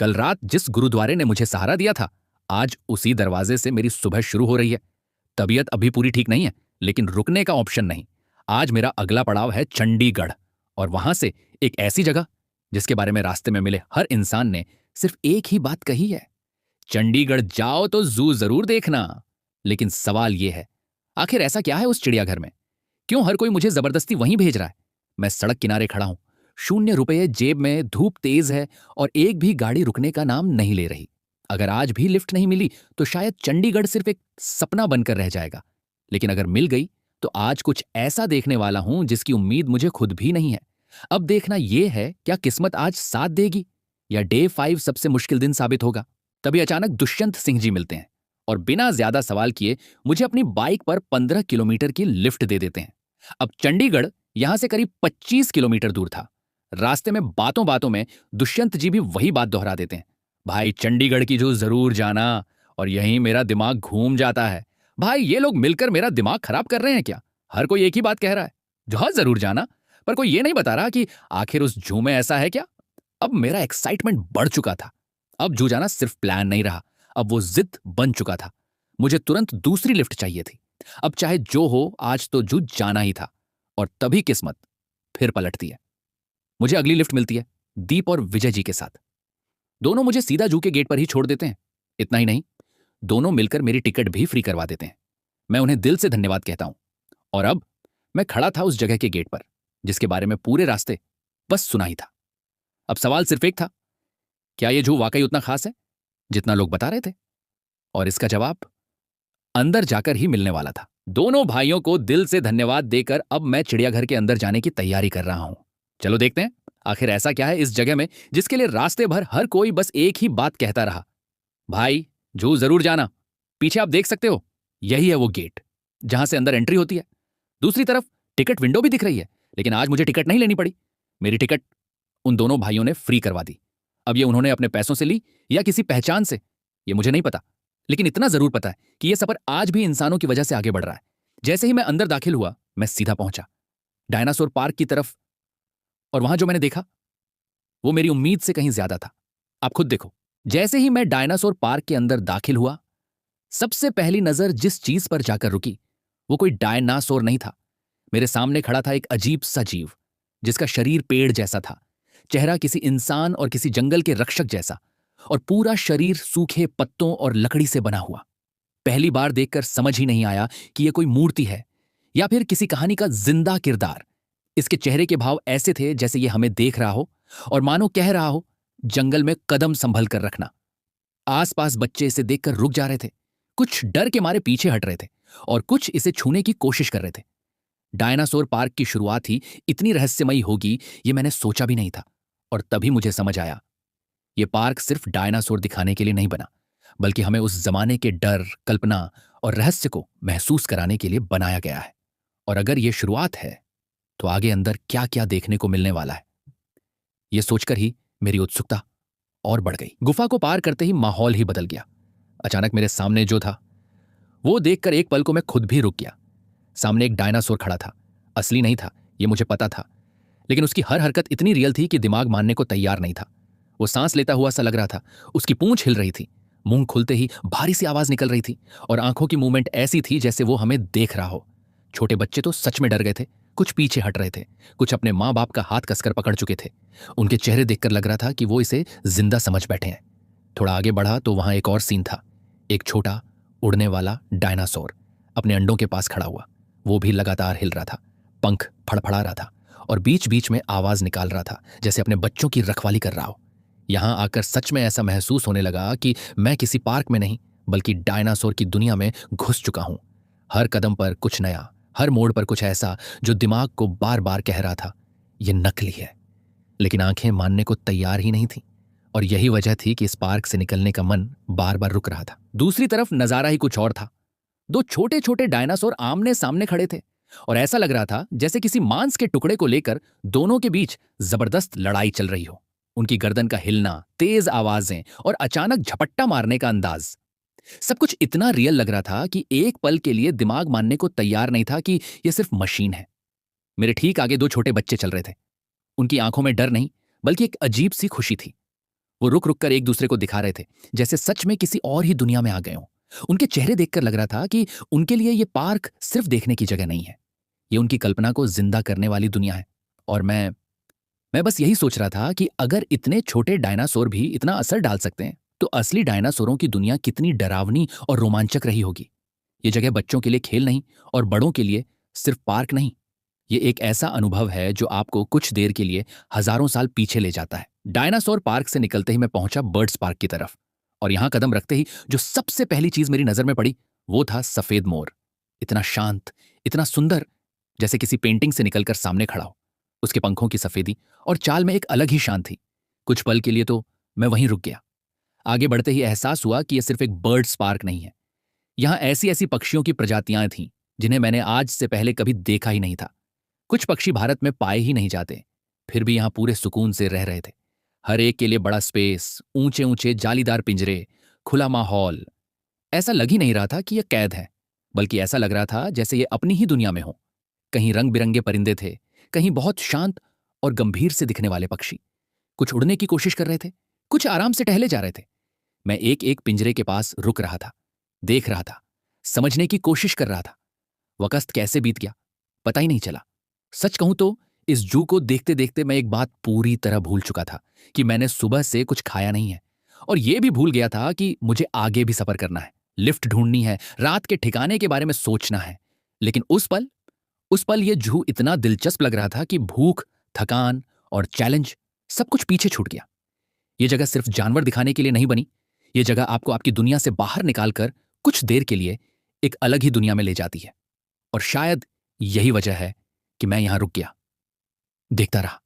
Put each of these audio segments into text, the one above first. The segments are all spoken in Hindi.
कल रात जिस गुरुद्वारे ने मुझे सहारा दिया था, आज उसी दरवाजे से मेरी सुबह शुरू हो रही है। तबीयत अभी पूरी ठीक नहीं है, लेकिन रुकने का ऑप्शन नहीं। आज मेरा अगला पड़ाव है चंडीगढ़, और वहां से एक ऐसी जगह जिसके बारे में रास्ते में मिले हर इंसान ने सिर्फ एक ही बात कही है, चंडीगढ़ जाओ तो जू जरूर देखना। लेकिन सवाल यह है, आखिर ऐसा क्या है उस चिड़ियाघर में? क्यों हर कोई मुझे जबरदस्ती वहीं भेज रहा है? मैं सड़क किनारे खड़ा हूं, 0 रुपये जेब में, धूप तेज है और एक भी गाड़ी रुकने का नाम नहीं ले रही। अगर आज भी लिफ्ट नहीं मिली तो शायद चंडीगढ़ सिर्फ एक सपना बनकर रह जाएगा। लेकिन अगर मिल गई तो आज कुछ ऐसा देखने वाला हूं जिसकी उम्मीद मुझे खुद भी नहीं है। अब देखना यह है, क्या किस्मत आज साथ देगी या डे 5 सबसे मुश्किल दिन साबित होगा। तभी अचानक दुष्यंत सिंह जी मिलते हैं और बिना ज्यादा सवाल किए मुझे अपनी बाइक पर 15 किलोमीटर की लिफ्ट दे देते हैं। अब चंडीगढ़ यहां से करीब 25 किलोमीटर दूर था। रास्ते में बातों बातों में दुष्यंत जी भी वही बात दोहरा देते हैं, भाई चंडीगढ़ की जो जरूर जाना। और यहीं मेरा दिमाग घूम जाता है। भाई ये लोग मिलकर मेरा दिमाग खराब कर रहे हैं क्या? हर कोई एक ही बात कह रहा है, जहां जरूर जाना, पर कोई ये नहीं बता रहा कि आखिर उस जू में ऐसा है क्या। अब मेरा एक्साइटमेंट बढ़ चुका था। अब जू जाना सिर्फ प्लान नहीं रहा, अब वो जिद बन चुका था। मुझे तुरंत दूसरी लिफ्ट चाहिए थी। अब चाहे जो हो, आज तो जू जाना ही था। और तभी किस्मत फिर पलटती है। मुझे अगली लिफ्ट मिलती है, दीप और विजय जी के साथ। दोनों मुझे सीधा जू के गेट पर ही छोड़ देते हैं। इतना ही नहीं, दोनों मिलकर मेरी टिकट भी फ्री करवा देते हैं। मैं उन्हें दिल से धन्यवाद कहता हूं। और अब मैं खड़ा था उस जगह के गेट पर जिसके बारे में पूरे रास्ते बस सुना ही था। अब सवाल सिर्फ एक था, क्या यह जू वाकई उतना खास है जितना लोग बता रहे थे? और इसका जवाब अंदर जाकर ही मिलने वाला था। दोनों भाइयों को दिल से धन्यवाद देकर अब मैं चिड़ियाघर के अंदर जाने की तैयारी कर रहा हूं। चलो देखते हैं, आखिर ऐसा क्या है इस जगह में जिसके लिए रास्ते भर हर कोई बस एक ही बात कहता रहा, भाई जू जरूर जाना। पीछे आप देख सकते हो, यही है वो गेट जहां से अंदर एंट्री होती है। दूसरी तरफ टिकट विंडो भी दिख रही है, लेकिन आज मुझे टिकट नहीं लेनी पड़ी। मेरी टिकट उन दोनों भाइयों ने फ्री करवा दी। अब ये उन्होंने अपने पैसों से ली या किसी पहचान से, ये मुझे नहीं पता, लेकिन इतना जरूर पता है कि यह सफर आज भी इंसानों की वजह से आगे बढ़ रहा है। जैसे ही मैं अंदर दाखिल हुआ, मैं सीधा पहुंचा डायनासोर पार्क की तरफ, और वहां जो मैंने देखा वो मेरी उम्मीद से कहीं ज्यादा था। आप खुद देखो, जैसे ही मैं डायनासोर पार्क के अंदर दाखिल हुआ, सबसे पहली नजर जिस चीज पर जाकर रुकी वो कोई डायनासोर नहीं था। मेरे सामने खड़ा था एक अजीब सा जीव जिसका शरीर पेड़ जैसा था, चेहरा किसी इंसान और किसी जंगल के रक्षक जैसा, और पूरा शरीर सूखे पत्तों और लकड़ी से बना हुआ। पहली बार देखकर समझ ही नहीं आया कि यह कोई मूर्ति है या फिर किसी कहानी का जिंदा किरदार। इसके चेहरे के भाव ऐसे थे जैसे ये हमें देख रहा हो और मानो कह रहा हो, जंगल में कदम संभल कर रखना। आसपास बच्चे इसे देखकर रुक जा रहे थे, कुछ डर के मारे पीछे हट रहे थे और कुछ इसे छूने की कोशिश कर रहे थे। डायनासोर पार्क की शुरुआत ही इतनी रहस्यमयी होगी ये मैंने सोचा भी नहीं था। और तभी मुझे समझ आया, यह पार्क सिर्फ डायनासोर दिखाने के लिए नहीं बना, बल्कि हमें उस जमाने के डर, कल्पना और रहस्य को महसूस कराने के लिए बनाया गया है। और अगर यह शुरुआत है तो आगे अंदर क्या क्या देखने को मिलने वाला है, यह सोचकर ही मेरी उत्सुकता और बढ़ गई। गुफा को पार करते ही माहौल ही बदल गया। अचानक मेरे सामने जो था वो देखकर एक पल को मैं खुद भी रुक गया। सामने एक डायनासोर खड़ा था। असली नहीं था, यह मुझे पता था, लेकिन उसकी हर हरकत इतनी रियल थी कि दिमाग मानने को तैयार नहीं था। वो सांस लेता हुआ सा लग रहा था, उसकी पूंछ हिल रही थी, मुंह खुलते ही भारी सी आवाज निकल रही थी, और आंखों की मूवमेंट ऐसी थी जैसे वो हमें देख रहा हो। छोटे बच्चे तो सच में डर गए थे, कुछ पीछे हट रहे थे, कुछ अपने माँ बाप का हाथ कसकर पकड़ चुके थे। उनके चेहरे देखकर लग रहा था कि वो इसे जिंदा समझ बैठे हैं। थोड़ा आगे बढ़ा तो वहां एक और सीन था। एक छोटा उड़ने वाला डायनासोर अपने अंडों के पास खड़ा हुआ। वो भी लगातार हिल रहा था, पंख फड़फड़ा रहा था और बीच बीच में आवाज निकाल रहा था जैसे अपने बच्चों की रखवाली कर रहा हो। यहां आकर सच में ऐसा महसूस होने लगा कि मैं किसी पार्क में नहीं बल्कि डायनासोर की दुनिया में घुस चुका हूं। हर कदम पर कुछ नया, हर मोड़ पर कुछ ऐसा जो दिमाग को बार बार कह रहा था, यह नकली है। लेकिन आंखें मानने को तैयार ही नहीं थी, और यही वजह थी कि इस पार्क से निकलने का मन बार बार रुक रहा था। दूसरी तरफ नजारा ही कुछ और था। दो छोटे छोटे डायनासोर आमने सामने खड़े थे, और ऐसा लग रहा था जैसे किसी मांस के टुकड़े को लेकर दोनों के बीच जबरदस्त लड़ाई चल रही हो। उनकी गर्दन का हिलना, तेज आवाजें और अचानक झपट्टा मारने का अंदाज, सब कुछ इतना रियल लग रहा था कि एक पल के लिए दिमाग मानने को तैयार नहीं था कि यह सिर्फ मशीन है। मेरे ठीक आगे दो छोटे बच्चे चल रहे थे। उनकी आंखों में डर नहीं बल्कि एक अजीब सी खुशी थी। वो रुक रुक कर एक दूसरे को दिखा रहे थे, जैसे सच में किसी और ही दुनिया में आ गए हों। उनके चेहरे देखकर लग रहा था कि उनके लिए ये पार्क सिर्फ देखने की जगह नहीं है, ये उनकी कल्पना को जिंदा करने वाली दुनिया है। और मैं बस यही सोच रहा था कि अगर इतने छोटे डायनासोर भी इतना असर डाल सकते हैं, तो असली डायनासोरों की दुनिया कितनी डरावनी और रोमांचक रही होगी। ये जगह बच्चों के लिए खेल नहीं और बड़ों के लिए सिर्फ पार्क नहीं, ये एक ऐसा अनुभव है जो आपको कुछ देर के लिए हजारों साल पीछे ले जाता है। डायनासोर पार्क से निकलते ही मैं पहुंचा बर्ड्स पार्क की तरफ, और यहां कदम रखते ही जो सबसे पहली चीज मेरी नजर में पड़ी वो था सफेद मोर। इतना शांत, इतना सुंदर, जैसे किसी पेंटिंग से निकलकर सामने खड़ा हो। उसके पंखों की सफेदी और चाल में एक अलग ही शान थी। कुछ पल के लिए तो मैं वहीं रुक गया। आगे बढ़ते ही एहसास हुआ कि यह सिर्फ एक बर्ड्स पार्क नहीं है। यहां ऐसी ऐसी पक्षियों की प्रजातियां थीं जिन्हें मैंने आज से पहले कभी देखा ही नहीं था। कुछ पक्षी भारत में पाए ही नहीं जाते, फिर भी यहां पूरे सुकून से रह रहे थे। हर एक के लिए बड़ा स्पेस, ऊंचे ऊंचे जालीदार पिंजरे, खुला माहौल। ऐसा लग ही नहीं रहा था कि यह कैद है, बल्कि ऐसा लग रहा था जैसे ये अपनी ही दुनिया में हो। कहीं रंग बिरंगे परिंदे थे, कहीं बहुत शांत और गंभीर से दिखने वाले पक्षी। कुछ उड़ने की कोशिश कर रहे थे, कुछ आराम से टहले जा रहे थे। मैं एक एक पिंजरे के पास रुक रहा था, देख रहा था, समझने की कोशिश कर रहा था। वक्त कैसे बीत गया पता ही नहीं चला। सच कहूं तो इस जू को देखते देखते मैं एक बात पूरी तरह भूल चुका था कि मैंने सुबह से कुछ खाया नहीं है, और यह भी भूल गया था कि मुझे आगे भी सफर करना है, लिफ्ट ढूंढनी है, रात के ठिकाने के बारे में सोचना है। लेकिन उस पल यह जू इतना दिलचस्प लग रहा था कि भूख, थकान और चैलेंज सब कुछ पीछे छूट गया। यह जगह सिर्फ जानवर दिखाने के लिए नहीं बनी, यह जगह आपको आपकी दुनिया से बाहर निकालकर कुछ देर के लिए एक अलग ही दुनिया में ले जाती है। और शायद यही वजह है कि मैं यहां रुक गया, देखता रहा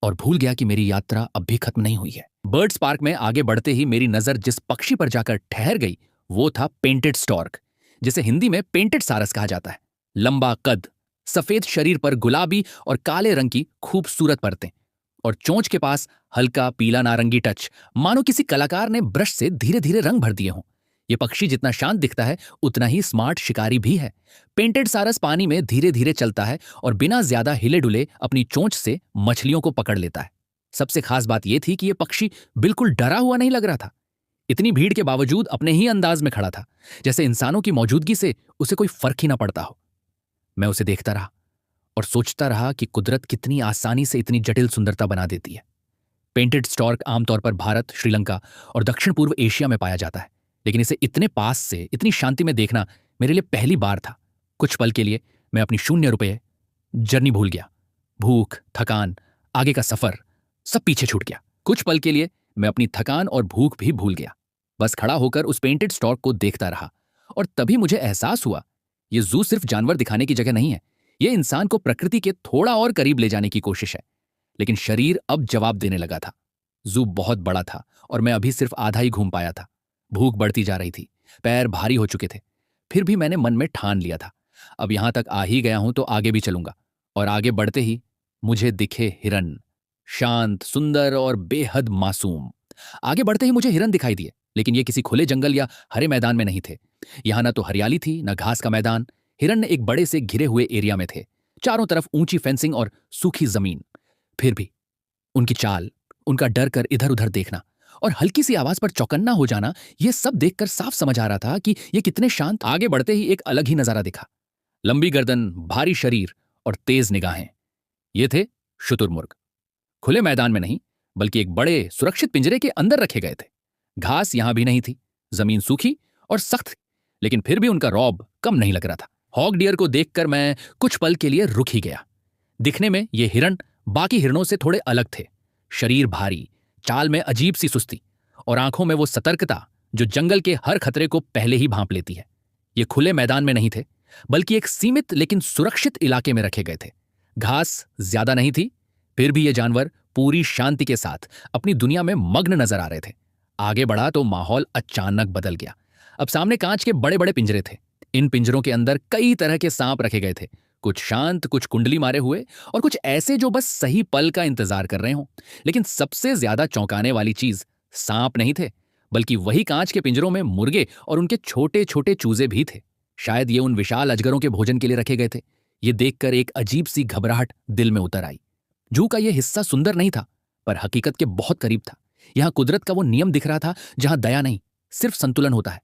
और भूल गया कि मेरी यात्रा अब भी खत्म नहीं हुई है। बर्ड्स पार्क में आगे बढ़ते ही मेरी नजर जिस पक्षी पर जाकर ठहर गई वो था पेंटेड स्टॉर्क, जिसे हिंदी में पेंटेड सारस कहा जाता है। लंबा कद, सफेद शरीर पर गुलाबी और काले रंग की खूबसूरत परतें, और चोंच के पास हल्का पीला नारंगी टच, मानो किसी कलाकार ने ब्रश से धीरे धीरे रंग भर दिए हों। यह पक्षी जितना शांत दिखता है उतना ही स्मार्ट शिकारी भी है। पेंटेड सारस पानी में धीरे धीरे चलता है और बिना ज्यादा हिले डुले अपनी चोंच से मछलियों को पकड़ लेता है। सबसे खास बात यह थी कि यह पक्षी बिल्कुल डरा हुआ नहीं लग रहा था। इतनी भीड़ के बावजूद अपने ही अंदाज में खड़ा था, जैसे इंसानों की मौजूदगी से उसे कोई फर्क ही ना पड़ता हो। मैं उसे देखता रहा और सोचता रहा कि कुदरत कितनी आसानी से इतनी जटिल सुंदरता बना देती है। पेंटेड स्टॉर्क आमतौर पर भारत, श्रीलंका और दक्षिण पूर्व एशिया में पाया जाता है, लेकिन इसे इतने पास से इतनी शांति में देखना मेरे लिए पहली बार था। कुछ पल के लिए मैं अपनी ₹0 जर्नी भूल गया। भूख, थकान, आगे का सफर सब पीछे छूट गया। कुछ पल के लिए मैं अपनी थकान और भूख भी भूल गया। बस खड़ा होकर उस पेंटेड स्टॉर्क को देखता रहा, और तभी मुझे एहसास हुआ यह जू सिर्फ जानवर दिखाने की जगह नहीं है, यह इंसान को प्रकृति के थोड़ा और करीब ले जाने की कोशिश है। लेकिन शरीर अब जवाब देने लगा था। जू बहुत बड़ा था और मैं अभी सिर्फ आधा ही घूम पाया था। भूख बढ़ती जा रही थी, पैर भारी हो चुके थे। फिर भी मैंने मन में ठान लिया था, अब यहां तक आ ही गया हूं तो आगे भी चलूंगा। और आगे बढ़ते ही मुझे दिखे हिरन, शांत, सुंदर और बेहद मासूम। आगे बढ़ते ही मुझे हिरन दिखाई दिए, लेकिन ये किसी खुले जंगल या हरे मैदान में नहीं थे। यहां ना तो हरियाली थी, ना घास का मैदान। हिरन एक बड़े से घिरे हुए एरिया में थे, चारों तरफ ऊंची फेंसिंग और सूखी जमीन। फिर भी उनकी चाल, उनका डर कर इधर उधर देखना और हल्की सी आवाज पर चौकन्ना हो जाना, यह सब देखकर साफ समझ आ रहा था कि ये कितने शांत। आगे बढ़ते ही एक अलग ही नजारा दिखा। लंबी गर्दन, भारी शरीर और तेज निगाहें, ये थे शुतुरमुर्ग। खुले मैदान में नहीं, बल्कि एक बड़े सुरक्षित पिंजरे के अंदर रखे गए थे। घास यहां भी नहीं थी, जमीन सूखी और सख्त, लेकिन फिर भी उनका रौब कम नहीं लग रहा था। हॉग डियर को देखकर मैं कुछ पल के लिए रुक ही गया। दिखने में ये हिरन बाकी हिरणों से थोड़े अलग थे। शरीर भारी, चाल में अजीब सी सुस्ती और आंखों में वो सतर्कता जो जंगल के हर खतरे को पहले ही भांप लेती है। ये खुले मैदान में नहीं थे, बल्कि एक सीमित लेकिन सुरक्षित इलाके में रखे गए थे। घास ज्यादा नहीं थी, फिर भी ये जानवर पूरी शांति के साथ अपनी दुनिया में मग्न नजर आ रहे थे। आगे बढ़ा तो माहौल अचानक बदल गया। अब सामने कांच के बड़े बड़े पिंजरे थे। इन पिंजरों के अंदर कई तरह के सांप रखे गए थे, कुछ शांत, कुछ कुंडली मारे हुए और कुछ ऐसे जो बस सही पल का इंतजार कर रहे हों। लेकिन सबसे ज्यादा चौंकाने वाली चीज सांप नहीं थे, बल्कि वही कांच के पिंजरों में मुर्गे और उनके छोटे छोटे चूजे भी थे। शायद ये उन विशाल अजगरों के भोजन के लिए रखे गए थे। ये देखकर एक अजीब सी घबराहट दिल में उतर आई। जू का यह हिस्सा सुंदर नहीं था, पर हकीकत के बहुत करीब था। यहां कुदरत का वो नियम दिख रहा था जहां दया नहीं, सिर्फ संतुलन होता है।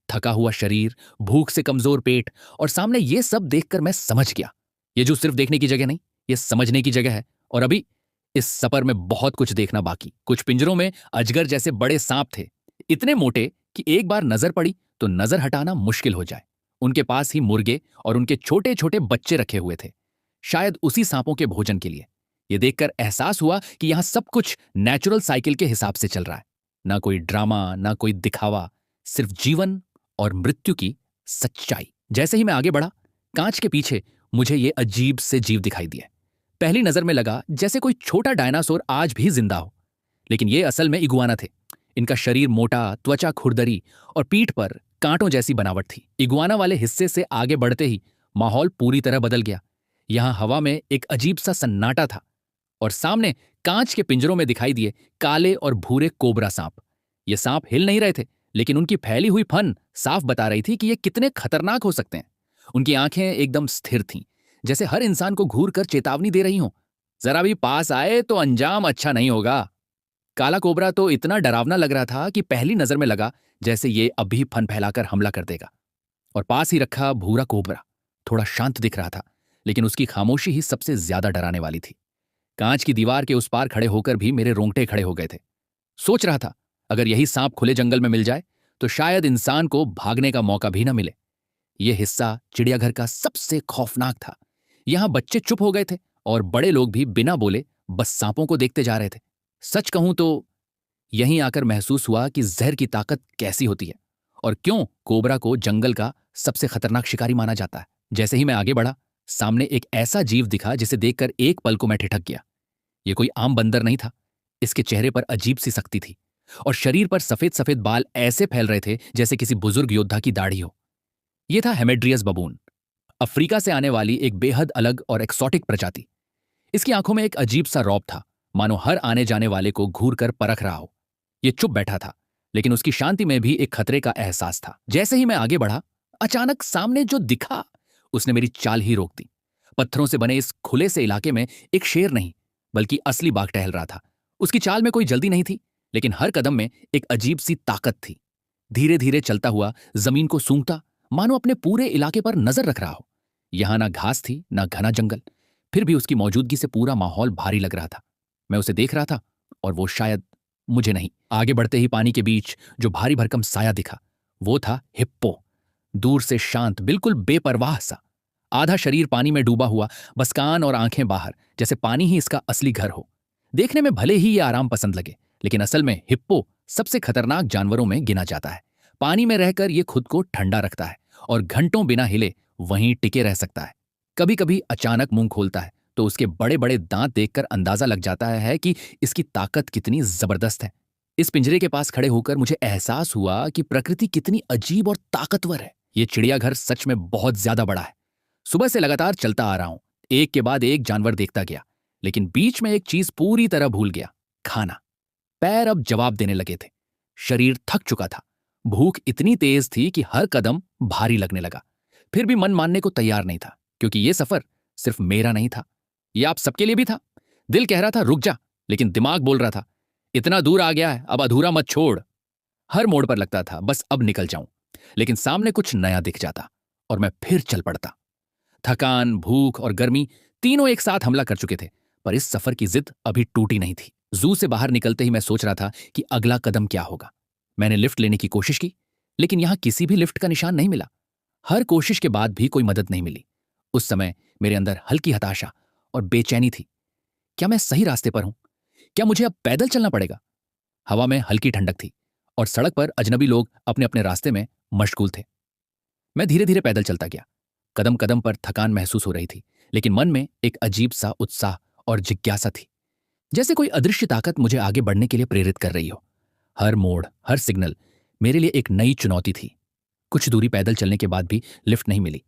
थका हुआ शरीर, भूख से कमजोर पेट, और सामने ये सब देखकर मैं समझ गया, ये जो सिर्फ देखने की जगह नहीं, ये समझने की जगह है। और अभी इस सफर में बहुत कुछ देखना बाकी। कुछ पिंजरों में अजगर जैसे बड़े सांप थे, इतने मोटे कि एक बार नजर पड़ी तो नजर हटाना मुश्किल हो जाए। उनके पास ही मुर्गे और उनके छोटे छोटे बच्चे रखे हुए थे, शायद उसी सांपों के भोजन के लिए। यह देखकर एहसास हुआ कि यहां सब कुछ नेचुरल साइकिल के हिसाब से चल रहा है। ना कोई ड्रामा, ना कोई दिखावा, सिर्फ जीवन और मृत्यु की सच्चाई। जैसे ही मैं आगे बढ़ा, कांच के पीछे मुझे ये अजीब से जीव दिखाई दिए। पहली नजर में लगा जैसे कोई छोटा डायनासोर आज भी जिंदा हो, लेकिन ये असल में इगुआना थे। इनका शरीर मोटा, त्वचा खुरदरी और पीठ पर कांटों जैसी बनावट थी। इगुआना वाले हिस्से से आगे बढ़ते ही माहौल पूरी तरह बदल गया। यहां हवा में एक अजीब सा सन्नाटा था, और सामने कांच के पिंजरों में दिखाई दिए काले और भूरे कोबरा सांप। ये सांप हिल नहीं रहे थे, लेकिन उनकी फैली हुई फन साफ बता रही थी कि ये कितने खतरनाक हो सकते हैं। उनकी आंखें एकदम स्थिर थीं, जैसे हर इंसान को घूर कर चेतावनी दे रही हों, जरा भी पास आए तो अंजाम अच्छा नहीं होगा। काला कोबरा तो इतना डरावना लग रहा था कि पहली नजर में लगा जैसे ये अभी फन फैलाकर हमला कर देगा। और पास ही रखा भूरा कोबरा थोड़ा शांत दिख रहा था, लेकिन उसकी खामोशी ही सबसे ज्यादा डराने वाली थी। कांच की दीवार के उस पार खड़े होकर भी मेरे रोंगटे खड़े हो गए थे। सोच रहा था, अगर यही सांप खुले जंगल में मिल जाए तो शायद इंसान को भागने का मौका भी न मिले। यह हिस्सा चिड़ियाघर का सबसे खौफनाक था। यहां बच्चे चुप हो गए थे और बड़े लोग भी बिना बोले बस सांपों को देखते जा रहे थे। सच कहूं तो यहीं आकर महसूस हुआ कि जहर की ताकत कैसी होती है, और क्यों कोबरा को जंगल का सबसे खतरनाक शिकारी माना जाता है। जैसे ही मैं आगे बढ़ा, सामने एक ऐसा जीव दिखा जिसे देखकर एक पल को मैं ठिठक गया। यह कोई आम बंदर नहीं था। इसके चेहरे पर अजीब सी सख्ती थी, और शरीर पर सफेद सफेद बाल ऐसे फैल रहे थे जैसे किसी बुजुर्ग योद्धा की दाढ़ी हो। यह था हेमेड्रियस बबून, अफ्रीका से आने वाली एक बेहद अलग और एक्सोटिक प्रजाति। इसकी आंखों में एक अजीब सा रौब था, मानो हर आने जाने वाले को घूर कर परख रहा हो। यह चुप बैठा था, लेकिन उसकी शांति में भी एक खतरे का एहसास था। जैसे ही मैं आगे बढ़ा, अचानक सामने जो दिखा उसने मेरी चाल ही रोक दी। पत्थरों से बने इस खुले से इलाके में एक शेर नहीं, बल्कि असली बाघ टहल रहा था। उसकी चाल में कोई जल्दी नहीं थी, लेकिन हर कदम में एक अजीब सी ताकत थी। धीरे धीरे चलता हुआ जमीन को सूंघता, मानो अपने पूरे इलाके पर नजर रख रहा हो। यहां ना घास थी, ना घना जंगल, फिर भी उसकी मौजूदगी से पूरा माहौल भारी लग रहा था। मैं उसे देख रहा था, और वो शायद मुझे नहीं। आगे बढ़ते ही पानी के बीच जो भारी भरकम साया दिखा, वो था हिप्पो। दूर से शांत, बिल्कुल बेपरवाह सा, आधा शरीर पानी में डूबा हुआ, बस कान और आंखें बाहर, जैसे पानी ही इसका असली घर हो। देखने में भले ही ये आराम पसंद लगे, लेकिन असल में हिप्पो सबसे खतरनाक जानवरों में गिना जाता है। पानी में रहकर ये खुद को ठंडा रखता है और घंटों बिना हिले वहीं टिके रह सकता है। कभी कभी अचानक मुंह खोलता है तो उसके बड़े बड़े दांत देखकर अंदाजा लग जाता है कि इसकी ताकत कितनी जबरदस्त है। इस पिंजरे के पास खड़े होकर मुझे एहसास हुआ कि प्रकृति कितनी अजीब और ताकतवर है। ये चिड़ियाघर सच में बहुत ज्यादा बड़ा है। सुबह से लगातार चलता आ रहा हूं, एक के बाद एक जानवर देखता गया, लेकिन बीच में एक चीज पूरी तरह भूल गया, खाना। पैर अब जवाब देने लगे थे, शरीर थक चुका था, भूख इतनी तेज थी कि हर कदम भारी लगने लगा। फिर भी मन मानने को तैयार नहीं था, क्योंकि यह सफर सिर्फ मेरा नहीं था, यह आप सबके लिए भी था। दिल कह रहा था रुक जा, लेकिन दिमाग बोल रहा था इतना दूर आ गया है, अब अधूरा मत छोड़। हर मोड़ पर लगता था बस अब निकल जाऊं, लेकिन सामने कुछ नया दिख जाता और मैं फिर चल पड़ता। थकान, भूख और गर्मी तीनों एक साथ हमला कर चुके थे, पर इस सफर की जिद अभी टूटी नहीं थी। जू से बाहर निकलते ही मैं सोच रहा था कि अगला कदम क्या होगा। मैंने लिफ्ट लेने की कोशिश की, लेकिन यहां किसी भी लिफ्ट का निशान नहीं मिला। हर कोशिश के बाद भी कोई मदद नहीं मिली। उस समय मेरे अंदर हल्की हताशा और बेचैनी थी। क्या मैं सही रास्ते पर हूं? क्या मुझे अब पैदल चलना पड़ेगा? हवा में हल्की ठंडक थी और सड़क पर अजनबी लोग अपने अपने रास्ते में मशगूल थे। मैं धीरे धीरे पैदल चलता गया। कदम कदम पर थकान महसूस हो रही थी, लेकिन मन में एक अजीब सा उत्साह और जिज्ञासा थी, जैसे कोई अदृश्य ताकत मुझे आगे बढ़ने के लिए प्रेरित कर रही हो। हर मोड़, हर सिग्नल मेरे लिए एक नई चुनौती थी। कुछ दूरी पैदल चलने के बाद भी लिफ्ट नहीं मिली।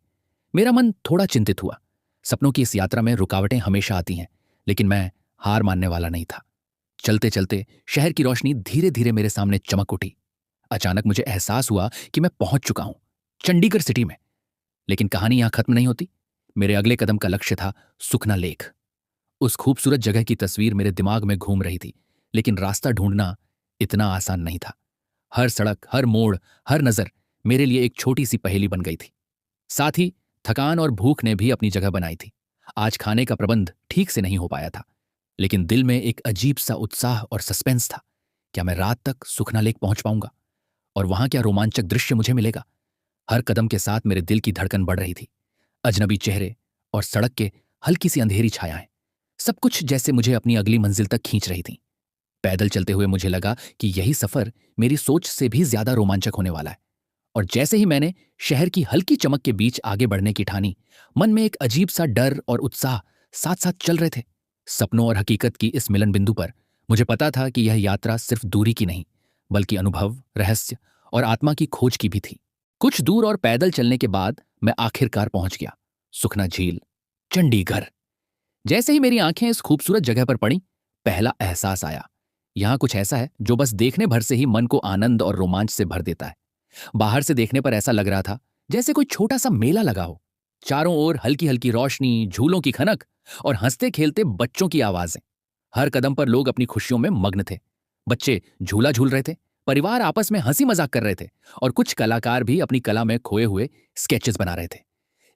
मेरा मन थोड़ा चिंतित हुआ। सपनों की इस यात्रा में रुकावटें हमेशा आती हैं, लेकिन मैं हार मानने वाला नहीं था। चलते चलते शहर की रोशनी धीरे धीरे मेरे सामने चमक उठी। अचानक मुझे एहसास हुआ कि मैं पहुंच चुका हूं, चंडीगढ़ सिटी में। लेकिन कहानी यहां खत्म नहीं होती। मेरे अगले कदम का लक्ष्य था सुखना लेक। उस खूबसूरत जगह की तस्वीर मेरे दिमाग में घूम रही थी, लेकिन रास्ता ढूंढना इतना आसान नहीं था। हर सड़क, हर मोड़, हर नज़र मेरे लिए एक छोटी सी पहेली बन गई थी। साथ ही थकान और भूख ने भी अपनी जगह बनाई थी। आज खाने का प्रबंध ठीक से नहीं हो पाया था, लेकिन दिल में एक अजीब सा उत्साह और सस्पेंस था। क्या मैं रात तक सुखना लेक पहुंच पाऊंगा? और वहां क्या रोमांचक दृश्य मुझे मिलेगा? हर कदम के साथ मेरे दिल की धड़कन बढ़ रही थी। अजनबी चेहरे और सड़क के हल्की सी अंधेरी छायाएं, सब कुछ जैसे मुझे अपनी अगली मंजिल तक खींच रही थी। पैदल चलते हुए मुझे लगा कि यही सफर मेरी सोच से भी ज्यादा रोमांचक होने वाला है। और जैसे ही मैंने शहर की हल्की चमक के बीच आगे बढ़ने की ठानी, मन में एक अजीब सा डर और उत्साह साथ साथ चल रहे थे। सपनों और हकीकत की इस मिलन बिंदु पर मुझे पता था कि यह यात्रा सिर्फ दूरी की नहीं, बल्कि अनुभव, रहस्य और आत्मा की खोज की भी थी। कुछ दूर और पैदल चलने के बाद मैं आखिरकार पहुंच गया, सुखना झील, चंडीगढ़। जैसे ही मेरी आंखें इस खूबसूरत जगह पर पड़ी, पहला एहसास आया। यहां कुछ ऐसा है जो बस देखने भर से ही मन को आनंद और रोमांच से भर देता है। बाहर से देखने पर ऐसा लग रहा था जैसे कोई छोटा सा मेला लगा हो। चारों ओर हल्की हल्की रोशनी, झूलों की खनक और हंसते खेलते बच्चों की आवाजें। हर कदम पर लोग अपनी खुशियों में मग्न थे। बच्चे झूला झूल रहे थे, परिवार आपस में हंसी मजाक कर रहे थे, और कुछ कलाकार भी अपनी कला में खोए हुए स्केचेस बना रहे थे।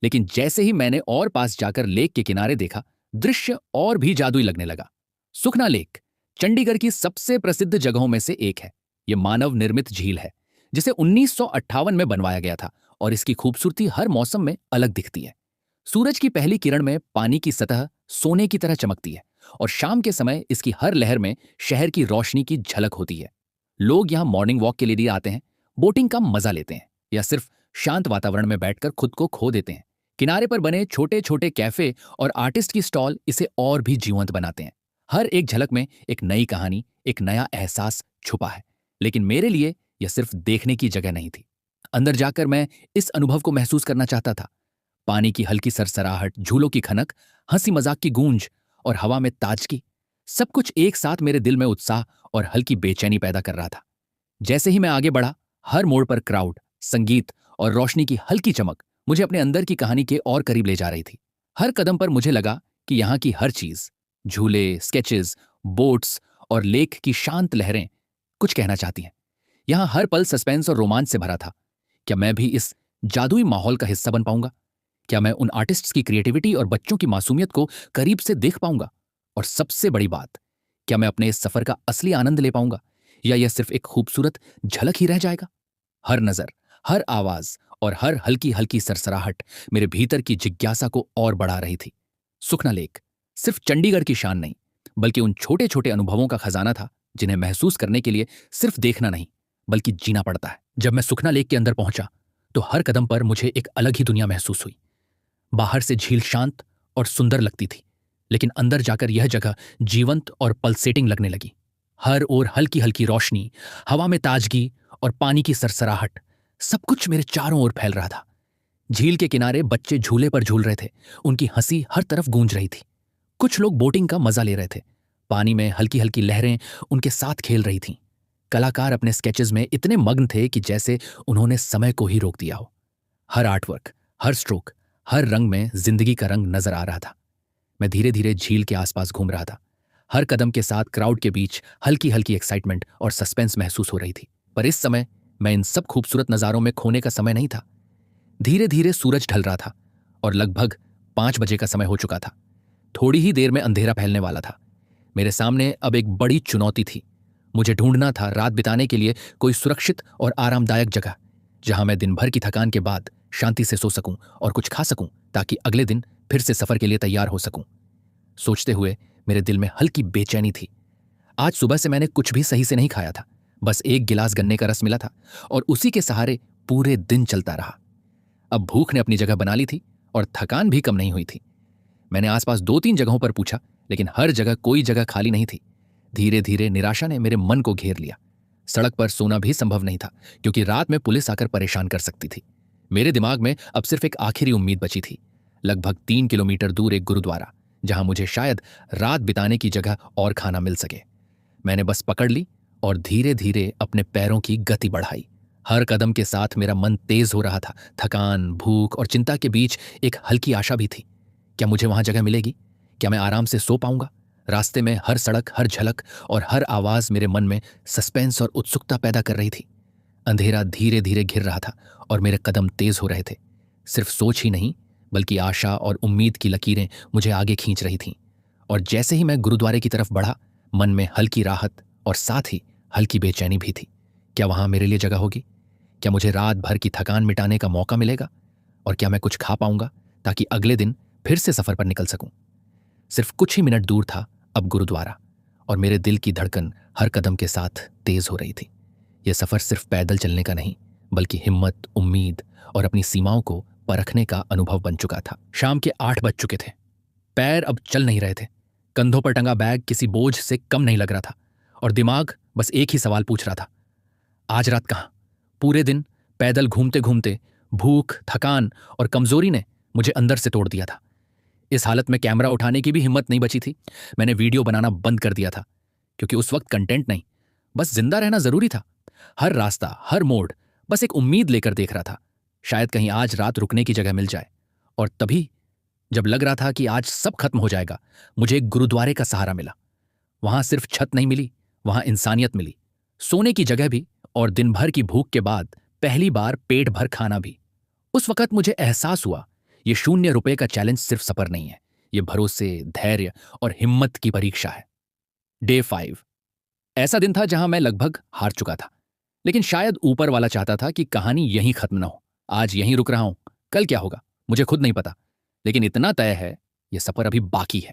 लेकिन जैसे ही मैंने और पास जाकर लेक के किनारे देखा, दृश्य और भी जादुई लगने लगा। सुखना लेक चंडीगढ़ की सबसे प्रसिद्ध जगहों में से एक है। यह मानव निर्मित झील है, जिसे 1958 में बनवाया गया था, और इसकी खूबसूरती हर मौसम में अलग दिखती है। सूरज की पहली किरण में पानी की सतह सोने की तरह चमकती है, और शाम के समय इसकी हर लहर में शहर की रोशनी की झलक होती है। लोग यहाँ मॉर्निंग वॉक के लिए आते हैं, बोटिंग का मजा लेते हैं, या सिर्फ शांत वातावरण में बैठकर खुद को खो देते हैं। किनारे पर बने छोटे छोटे कैफे और आर्टिस्ट की स्टॉल इसे और भी जीवंत बनाते हैं। हर एक झलक में एक नई कहानी, एक नया एहसास छुपा है। लेकिन मेरे लिए यह सिर्फ देखने की जगह नहीं थी। अंदर जाकर मैं इस अनुभव को महसूस करना चाहता था। पानी की हल्की सरसराहट, झूलों की खनक, हंसी मजाक की गूंज और हवा में ताजगी, सब कुछ एक साथ मेरे दिल में उत्साह और हल्की बेचैनी पैदा कर रहा था। जैसे ही मैं आगे बढ़ा, हर मोड़ पर क्राउड, संगीत और रोशनी की हल्की चमक मुझे अपने अंदर की कहानी के और करीब ले जा रही थी। हर कदम पर मुझे लगा कि यहाँ की हर चीज, झूले, स्केचेस, बोट्स और लेक की शांत लहरें कुछ कहना चाहती हैं। यहाँ हर पल सस्पेंस और रोमांच से भरा था। क्या मैं भी इस जादुई माहौल का हिस्सा बन पाऊंगा? क्या मैं उन आर्टिस्ट्स की क्रिएटिविटी और बच्चों की मासूमियत को करीब से देख पाऊंगा? और सबसे बड़ी बात, क्या मैं अपने इस सफर का असली आनंद ले पाऊंगा, या यह सिर्फ एक खूबसूरत झलक ही रह जाएगा? हर नजर, हर आवाज और हर हल्की हल्की सरसराहट मेरे भीतर की जिज्ञासा को और बढ़ा रही थी। सुखना लेक सिर्फ चंडीगढ़ की शान नहीं, बल्कि उन छोटे छोटे अनुभवों का खजाना था, जिन्हें महसूस करने के लिए सिर्फ देखना नहीं, बल्कि जीना पड़ता है। जब मैं सुखना लेक के अंदर पहुंचा, तो हर कदम पर मुझे एक अलग ही दुनिया महसूस हुई। बाहर से झील शांत और सुंदर लगती थी, लेकिन अंदर जाकर यह जगह जीवंत और पल्सेटिंग लगने लगी। हर ओर हल्की हल्की रोशनी, हवा में ताजगी और पानी की सरसराहट, सब कुछ मेरे चारों ओर फैल रहा था। झील के किनारे बच्चे झूले पर झूल रहे थे, उनकी हंसी हर तरफ गूंज रही थी। कुछ लोग बोटिंग का मजा ले रहे थे, पानी में हल्की हल्की लहरें उनके साथ खेल रही थीं। कलाकार अपने स्केचेस में इतने मग्न थे कि जैसे उन्होंने समय को ही रोक दिया हो। हर आर्टवर्क, हर स्ट्रोक, हर रंग में जिंदगी का रंग नजर आ रहा था। मैं धीरे धीरे झील के आसपास घूम रहा था। हर कदम के साथ क्राउड के बीच हल्की हल्की एक्साइटमेंट और सस्पेंस महसूस हो रही थी। पर इस समय मैं इन सब खूबसूरत नज़ारों में खोने का समय नहीं था। धीरे धीरे सूरज ढल रहा था, और लगभग 5 बजे का समय हो चुका था। थोड़ी ही देर में अंधेरा फैलने वाला था। मेरे सामने अब एक बड़ी चुनौती थी। मुझे ढूंढना था रात बिताने के लिए कोई सुरक्षित और आरामदायक जगह, जहां मैं दिन भर की थकान के बाद शांति से सो सकूं और कुछ खा सकूं, ताकि अगले दिन फिर से सफर के लिए तैयार हो सकूं। सोचते हुए मेरे दिल में हल्की बेचैनी थी। आज सुबह से मैंने कुछ भी सही से नहीं खाया था, बस एक गिलास गन्ने का रस मिला था, और उसी के सहारे पूरे दिन चलता रहा। अब भूख ने अपनी जगह बना ली थी, और थकान भी कम नहीं हुई थी। मैंने आसपास 2-3 जगहों पर पूछा, लेकिन हर जगह कोई जगह खाली नहीं थी। धीरे धीरे निराशा ने मेरे मन को घेर लिया। सड़क पर सोना भी संभव नहीं था, क्योंकि रात में पुलिस आकर परेशान कर सकती थी। मेरे दिमाग में अब सिर्फ एक आखिरी उम्मीद बची थी, लगभग 3 किलोमीटर दूर एक गुरुद्वारा, जहां मुझे शायद रात बिताने की जगह और खाना मिल सके। मैंने बस पकड़ ली और धीरे धीरे अपने पैरों की गति बढ़ाई। हर कदम के साथ मेरा मन तेज हो रहा था। थकान, भूख और चिंता के बीच एक हल्की आशा भी थी। क्या मुझे वहां जगह मिलेगी? क्या मैं आराम से सो पाऊंगा? रास्ते में हर सड़क, हर झलक और हर आवाज मेरे मन में सस्पेंस और उत्सुकता पैदा कर रही थी। अंधेरा धीरे धीरे घिर रहा था और मेरे कदम तेज हो रहे थे। सिर्फ सोच ही नहीं, बल्कि आशा और उम्मीद की लकीरें मुझे आगे खींच रही थीं। और जैसे ही मैं गुरुद्वारे की तरफ बढ़ा, मन में हल्की राहत और साथ ही हल्की बेचैनी भी थी। क्या वहां मेरे लिए जगह होगी? क्या मुझे रात भर की थकान मिटाने का मौका मिलेगा? और क्या मैं कुछ खा पाऊंगा ताकि अगले दिन फिर से सफर पर निकल सकूं? सिर्फ कुछ ही मिनट दूर था अब गुरुद्वारा, और मेरे दिल की धड़कन हर कदम के साथ तेज हो रही थी। यह सफर सिर्फ पैदल चलने का नहीं, बल्कि हिम्मत, उम्मीद और अपनी सीमाओं को परखने का अनुभव बन चुका था। शाम के 8 बज चुके थे। पैर अब चल नहीं रहे थे। कंधों पर टंगा बैग किसी बोझ से कम नहीं लग रहा था, और दिमाग बस एक ही सवाल पूछ रहा था, आज रात कहां? पूरे दिन पैदल घूमते घूमते भूख, थकान और कमजोरी ने मुझे अंदर से तोड़ दिया था। इस हालत में कैमरा उठाने की भी हिम्मत नहीं बची थी। मैंने वीडियो बनाना बंद कर दिया था, क्योंकि उस वक्त कंटेंट नहीं, बस जिंदा रहना जरूरी था। हर रास्ता, हर मोड़ बस एक उम्मीद लेकर देख रहा था, शायद कहीं आज रात रुकने की जगह मिल जाए। और तभी, जब लग रहा था कि आज सब खत्म हो जाएगा, मुझे एक गुरुद्वारे का सहारा मिला। वहां सिर्फ छत नहीं मिली, वहां इंसानियत मिली, सोने की जगह भी, और दिन भर की भूख के बाद पहली बार पेट भर खाना भी। उस वक्त मुझे एहसास हुआ, ये ₹0 का चैलेंज सिर्फ सफर नहीं है, ये भरोसे, धैर्य और हिम्मत की परीक्षा है। डे 5 ऐसा दिन था जहां मैं लगभग हार चुका था, लेकिन शायद ऊपर वाला चाहता था कि कहानी यहीं खत्म ना हो। आज यहीं रुक रहा हूं, कल क्या होगा मुझे खुद नहीं पता, लेकिन इतना तय है, यह सफर अभी बाकी है।